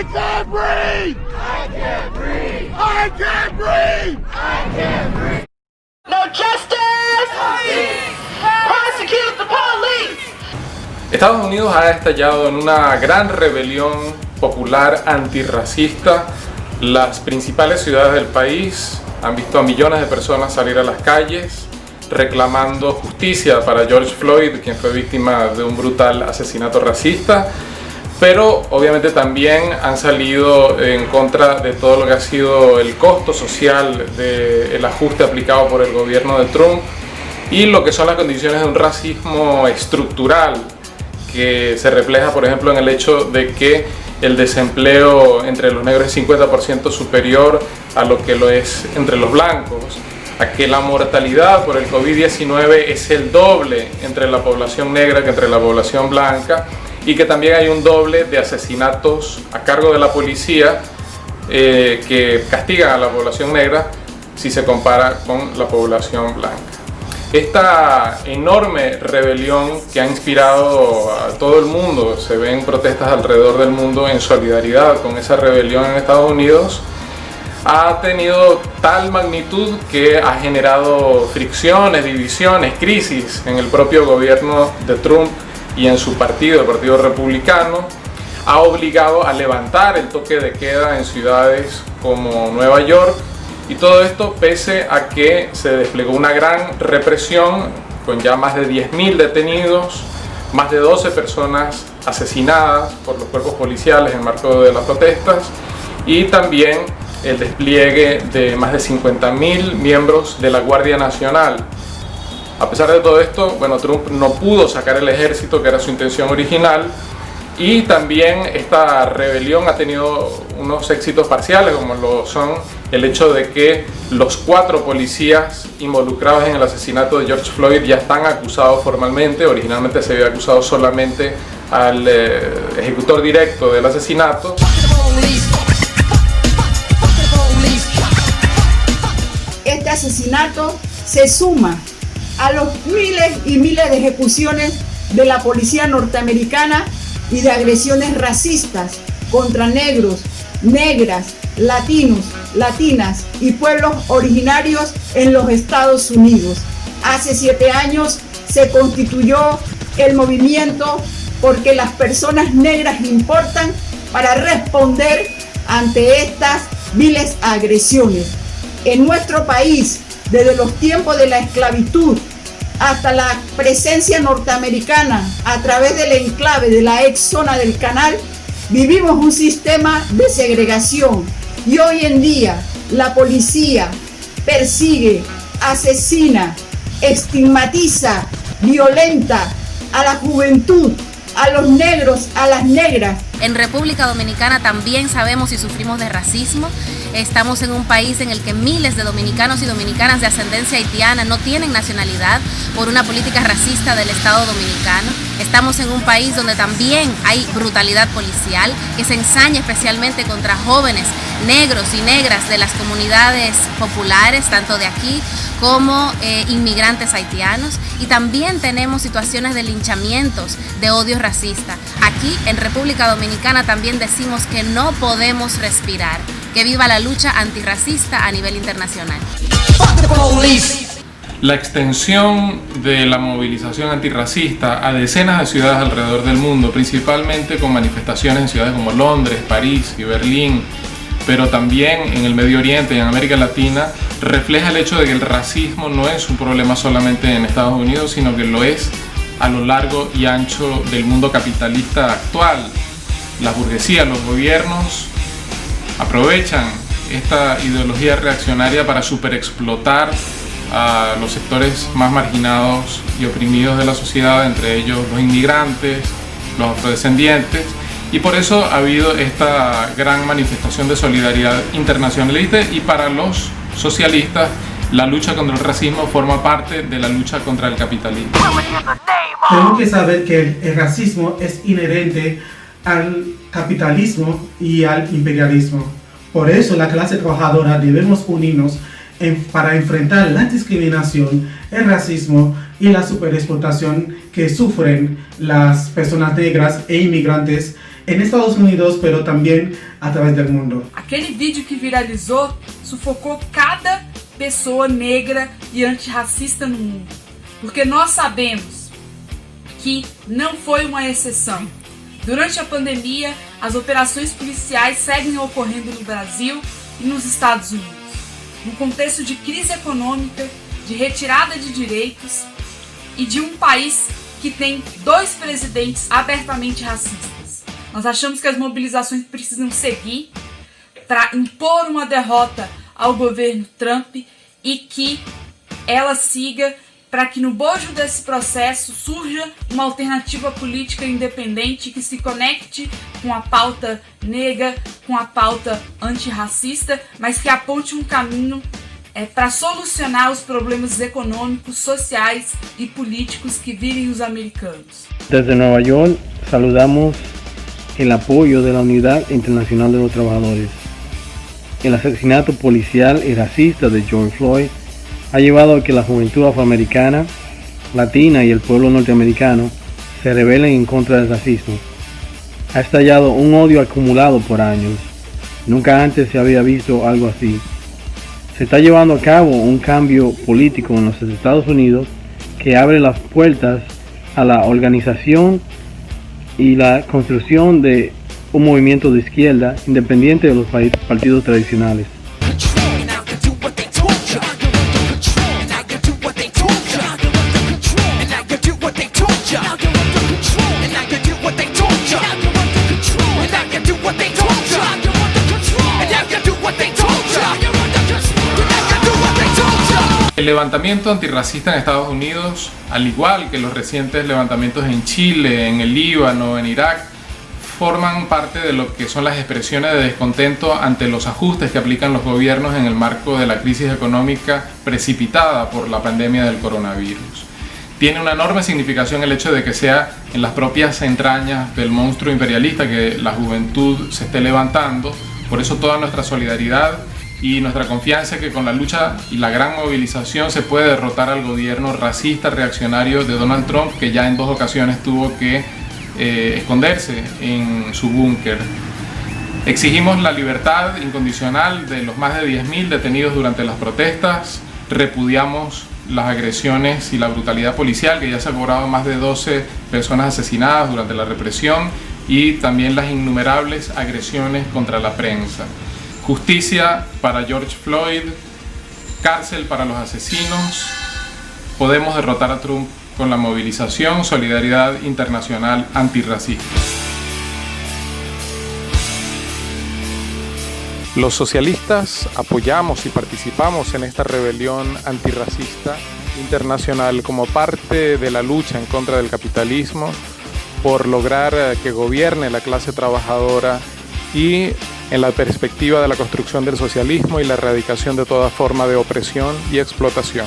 I can't breathe! I can't breathe! I can't breathe! I can't breathe! No justice! Prosecute the police! Estados Unidos ha estallado en una gran rebelión popular antirracista. Las principales ciudades del país han visto a millones de personas salir a las calles reclamando justicia para George Floyd, quien fue víctima de un brutal asesinato racista, pero obviamente también han salido en contra de todo lo que ha sido el costo social del ajuste aplicado por el gobierno de Trump y lo que son las condiciones de un racismo estructural que se refleja, por ejemplo, en el hecho de que el desempleo entre los negros es 50% superior a lo que lo es entre los blancos, a que la mortalidad por el COVID-19 es el doble entre la población negra que entre la población blanca y que también hay un doble de asesinatos a cargo de la policía que castigan a la población negra si se compara con la población blanca. Esta enorme rebelión que ha inspirado a todo el mundo, se ven protestas alrededor del mundo en solidaridad con esa rebelión en Estados Unidos, ha tenido tal magnitud que ha generado fricciones, divisiones, crisis en el propio gobierno de Trump y en su partido, el Partido Republicano. Ha obligado a levantar el toque de queda en ciudades como Nueva York. Y todo esto pese a que se desplegó una gran represión con ya más de 10.000 detenidos, más de 12 personas asesinadas por los cuerpos policiales en marco de las protestas y también el despliegue de más de 50.000 miembros de la Guardia Nacional. A pesar de todo esto, bueno, Trump no pudo sacar el ejército, que era su intención original, y también esta rebelión ha tenido unos éxitos parciales, como lo son el hecho de que los 4 policías involucrados en el asesinato de George Floyd ya están acusados formalmente. Originalmente se había acusado solamente al ejecutor directo del asesinato. Este asesinato se suma a los miles y miles de ejecuciones de la policía norteamericana y de agresiones racistas contra negros, negras, latinos, latinas y pueblos originarios en los Estados Unidos. Hace 7 años se constituyó el movimiento Porque las personas negras importan para responder ante estas viles agresiones. En nuestro país, desde los tiempos de la esclavitud hasta la presencia norteamericana a través del enclave de la ex zona del Canal, vivimos un sistema de segregación y hoy en día la policía persigue, asesina, estigmatiza, violenta a la juventud, a los negros, a las negras. En República Dominicana también sabemos y sufrimos de racismo. Estamos en un país en el que miles de dominicanos y dominicanas de ascendencia haitiana no tienen nacionalidad por una política racista del Estado dominicano. Estamos en un país donde también hay brutalidad policial que se ensaña especialmente contra jóvenes negros y negras de las comunidades populares, tanto de aquí como inmigrantes haitianos. Y también tenemos situaciones de linchamientos, de odio racista. Aquí en República Dominicana también decimos que no podemos respirar. Que viva la lucha antirracista a nivel internacional. La extensión de la movilización antirracista a decenas de ciudades alrededor del mundo, principalmente con manifestaciones en ciudades como Londres, París y Berlín, pero también en el Medio Oriente y en América Latina, refleja el hecho de que el racismo no es un problema solamente en Estados Unidos, sino que lo es a lo largo y ancho del mundo capitalista actual. Las burguesías, los gobiernos aprovechan esta ideología reaccionaria para superexplotar a los sectores más marginados y oprimidos de la sociedad, entre ellos los inmigrantes, los afrodescendientes, y por eso ha habido esta gran manifestación de solidaridad internacionalista. Y para los socialistas, la lucha contra el racismo forma parte de la lucha contra el capitalismo. Tenemos que saber que el racismo es inherente al capitalismo y al imperialismo. Por eso la clase trabajadora debemos unirnos para enfrentar la discriminación, el racismo y la superexplotación que sufren las personas negras e inmigrantes en Estados Unidos, pero también a través del mundo. Aquele vídeo que viralizou sufocou cada pessoa negra e antirracista no mundo, porque nós sabemos que não foi uma exceção. Durante a pandemia, as operações policiais seguem ocorrendo no Brasil e nos Estados Unidos. No contexto de crise econômica, de retirada de direitos e de um país que tem 2 presidentes abertamente racistas. Nós achamos que as mobilizações precisam seguir para impor uma derrota ao governo Trump e que ela siga para que no bojo desse processo surja uma alternativa política independente que se conecte com a pauta negra, com a pauta antirracista, mas que aponte um caminho para solucionar os problemas econômicos, sociais e políticos que vivem os americanos. Desde Nueva York saludamos el apoyo de la Unidad Internacional de los Trabajadores. El asesinato policial y racista de George Floyd ha llevado a que la juventud afroamericana, latina y el pueblo norteamericano se rebelen en contra del racismo. Ha estallado un odio acumulado por años. Nunca antes se había visto algo así. Se está llevando a cabo un cambio político en los Estados Unidos que abre las puertas a la organización y la construcción de un movimiento de izquierda independiente de los partidos tradicionales. El levantamiento antirracista en Estados Unidos, al igual que los recientes levantamientos en Chile, en el Líbano, en Irak, forman parte de lo que son las expresiones de descontento ante los ajustes que aplican los gobiernos en el marco de la crisis económica precipitada por la pandemia del coronavirus. Tiene una enorme significación el hecho de que sea en las propias entrañas del monstruo imperialista que la juventud se esté levantando. Por eso toda nuestra solidaridad y nuestra confianza que con la lucha y la gran movilización se puede derrotar al gobierno racista reaccionario de Donald Trump, que ya en 2 ocasiones tuvo que esconderse en su búnker. Exigimos la libertad incondicional de los más de 10.000 detenidos durante las protestas, repudiamos las agresiones y la brutalidad policial, que ya se ha cobrado más de 12 personas asesinadas durante la represión, y también las innumerables agresiones contra la prensa. Justicia para George Floyd, cárcel para los asesinos. Podemos derrotar a Trump con la movilización, solidaridad internacional antirracista. Los socialistas apoyamos y participamos en esta rebelión antirracista internacional como parte de la lucha en contra del capitalismo por lograr que gobierne la clase trabajadora y en la perspectiva de la construcción del socialismo y la erradicación de toda forma de opresión y explotación.